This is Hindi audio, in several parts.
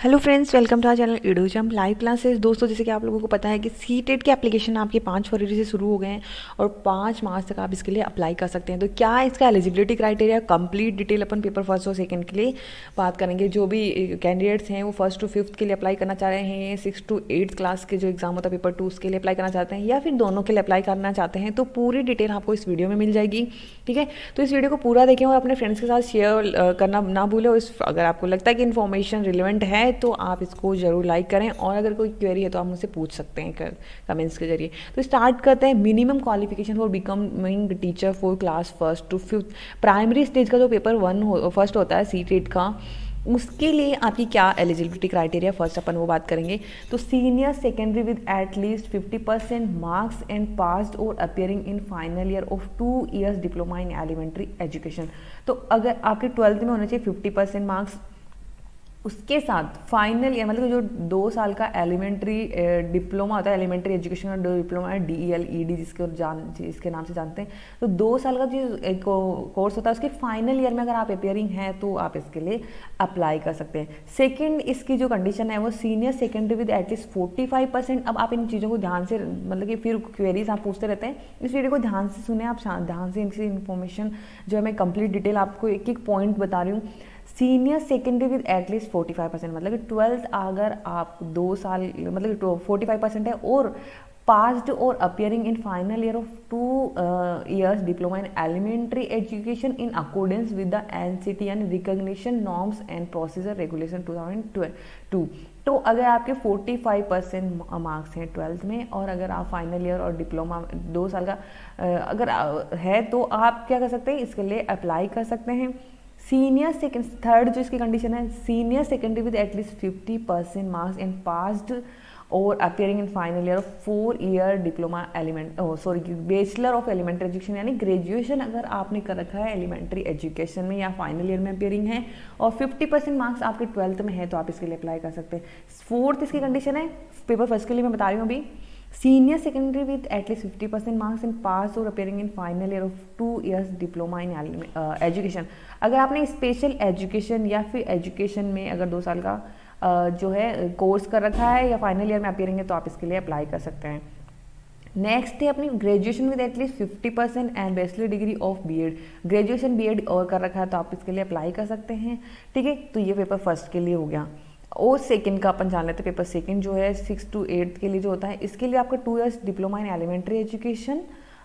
Hello friends, welcome to our channel ईडूजम लाइव क्लासेस। दोस्तों, जैसे कि आप लोगों को पता है कि सीटेट के एप्लीकेशन आपके 5 फरवरी से शुरू हो गए हैं और 5 मार्च तक आप इसके लिए अप्लाई कर सकते हैं। तो क्या इसका एलिजिबिलिटी क्राइटेरिया कंप्लीट डिटेल अपन पेपर फर्स्ट और सेकंड के लिए बात करेंगे। जो भी कैंडिडेट्स हैं वो फर्स्ट टू फिफ्थ के लिए अप्लाई करना चाह रहे हैं, 6 to 8 क्लास के जो एग्जाम होता है पेपर 2 उसके लिए अप्लाई करना चाहते हैं, या फिर दोनों के लिए अप्लाई करना चाहते हैं, तो पूरी डिटेल आपको इस वीडियो में मिल जाएगी। ठीक है, तो इस वीडियो को पूरा देखें और अपने फ्रेंड्स के साथ शेयर करना ना भूलें। अगर आपको लगता है कि इन्फॉर्मेशन रिलेवेंट है तो आप इसको जरूर लाइक करें, और अगर कोई क्वेरी है तो आप मुझसे पूछ सकते हैं कमेंट्स के जरिए। तो स्टार्ट करते हैं। Minimum qualification for becoming teacher for class first to fifth. Primary stage का जो पेपर फर्स्ट होता है सीटेट का, उसके लिए आपकी क्या एलिजिबिलिटी क्राइटेरिया फर्स्ट अपन वो बात करेंगे। तो senior secondary with at least 50% marks and passed और appearing in final year of 2 years diploma in elementary education. तो अगर आपके 12th में होना चाहिए 50% मार्क्स, उसके साथ फाइनल ईयर मतलब जो 2 साल का एलिमेंट्री डिप्लोमा होता है, एलिमेंट्री एजुकेशन का डिप्लोमा है, DELED जिसके नाम से जानते हैं। तो 2 साल का जो कोर्स होता है उसके फाइनल ईयर में अगर आप अपियरिंग हैं तो आप इसके लिए अप्लाई कर सकते हैं। सेकंड इसकी जो कंडीशन है वो सीनियर सेकेंडरी विद एटलीस्ट 45%। अब आप इन चीज़ों को ध्यान से, मतलब कि फिर क्वेरीज आप पूछते रहते हैं, इस वीडियो को ध्यान से सुने, आप ध्यान से इनकी इन्फॉर्मेशन जो है मैं कंप्लीट डिटेल आपको एक एक पॉइंट बता रही हूँ। सीनियर सेकेंडरी विद एटलीस्ट 45%, मतलब कि 12th अगर आप 2 साल मतलब 45% है और पास्ड और appearing in final year of 2 years diploma in elementary education in accordance with the NCTN recognition norms and procedure regulation 2002। तो अगर आपके 45% मार्क्स हैं 12th में और अगर आप फाइनल ईयर और डिप्लोमा 2 साल का अगर है तो आप क्या कर सकते हैं, इसके लिए अप्लाई कर सकते हैं। सीनियर सेकेंड थर्ड जो इसकी कंडीशन है, senior secondary with at least 50% marks and passed और appearing in final year of 4 year diploma bachelor of elementary education, यानी ग्रेजुएशन अगर आपने कर रखा है एलिमेंट्री एजुकेशन में या फाइनल ईयर में अपियरिंग है और 50% मार्क्स आपके 12th में है तो आप इसके लिए अप्लाई कर सकते हैं। फोर्थ इसकी कंडीशन है, पेपर फर्स्ट के लिए मैं बता रही हूँ अभी, senior secondary with at least 50% marks in pass और appearing in final year of 2 years diploma in education. अगर आपने स्पेशल एजुकेशन या फिर एजुकेशन में अगर 2 साल का जो है कोर्स कर रखा है या फाइनल ईयर में अपेयरिंग है तो आप इसके लिए अप्लाई कर सकते हैं। नेक्स्ट है अपनी graduation with at least 50% and bachelor degree of BEd। Graduation BEd और कर रखा है तो आप इसके लिए अप्लाई कर सकते हैं। ठीक है, तो ये पेपर फर्स्ट के लिए हो गया। और सेकंड का अपन जान लेते हैं। पेपर सेकंड जो है 6 to 8 के लिए जो होता है, इसके लिए आपका 2 years diploma in elementary education,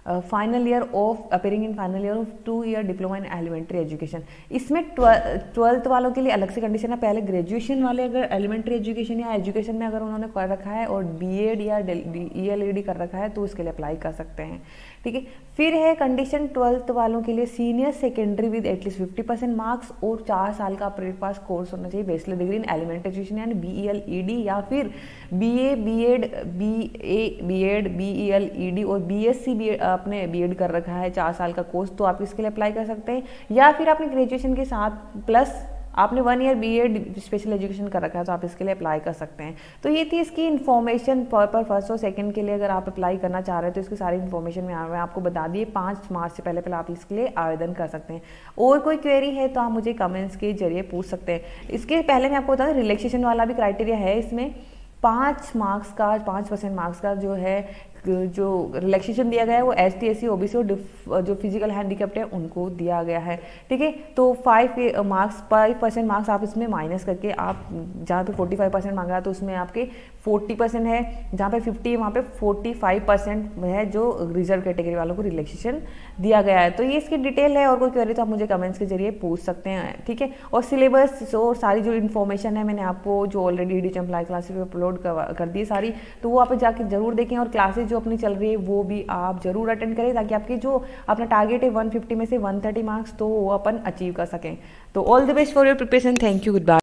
final year of appearing in final year of 2 year diploma in elementary education. इसमें 12th वालों के लिए अलग से कंडीशन है। पहले ग्रेजुएशन वाले अगर एलिमेंट्री एजुकेशन या एजुकेशन में अगर उन्होंने कर रखा है और BEd या DELED कर रखा है तो उसके लिए अप्लाई कर सकते हैं। ठीक है, फिर है कंडीशन 12th वालों के लिए senior secondary with at least 50% marks और 4 साल का आपके पास कोर्स होना चाहिए bachelor degree in elementary education यानी BELED या फिर BA BEd BELED और BSc आपने BEd कर रखा है 4 साल का कोर्स तो आप इसके लिए अप्लाई कर सकते हैं। या फिर आपने ग्रेजुएशन के साथ प्लस आपने 1 year BEd स्पेशल एजुकेशन कर रखा है तो आप इसके लिए अप्लाई कर सकते हैं। तो ये थी इसकी इन्फॉर्मेशन पर फर्स्ट और सेकंड के लिए अगर आप अप्लाई करना चाह रहे हैं तो इसकी सारी इन्फॉर्मेशन मैं आपको बता दिए। 5 मार्च से पहले आप इसके लिए आवेदन कर सकते हैं। और कोई क्वेरी है तो आप मुझे कमेंट्स के जरिए पूछ सकते हैं। इसके पहले मैं आपको बता दूं रिलैक्सेशन वाला भी क्राइटेरिया है इसमें। 5% मार्क्स का जो है जो रिलैक्सेशन दिया गया है वो ST SC OBC और जो फिजिकल हैंडीकैप्ड है उनको दिया गया है। ठीक है, तो 5% मार्क्स आप इसमें माइनस करके आप जहाँ पे 45% मांगा तो उसमें आपके 40% है, जहाँ पे 50 है वहाँ पे 45% है जो रिजर्व कैटेगरी वालों को रिलैक्सेशन दिया गया है। तो ये इसकी डिटेल है। और कोई क्वेरी तो आप मुझे कमेंट्स के जरिए पूछ सकते हैं। ठीक है, और सिलेबस और सारी जो इन्फॉर्मेशन है मैंने आपको जो ऑलरेडी ईडूजम लाइव क्लासेस पे अपलोड कर दी सारी, तो वो आप जाके जरूर देखें। और क्लासेस जो अपनी चल रही है वो भी आप जरूर अटेंड करें ताकि आपकी जो अपना टारगेट है 150 में से 130 मार्क्स तो वो अपन अचीव कर सकें। तो all the best for your preparation. Thank you, good bye.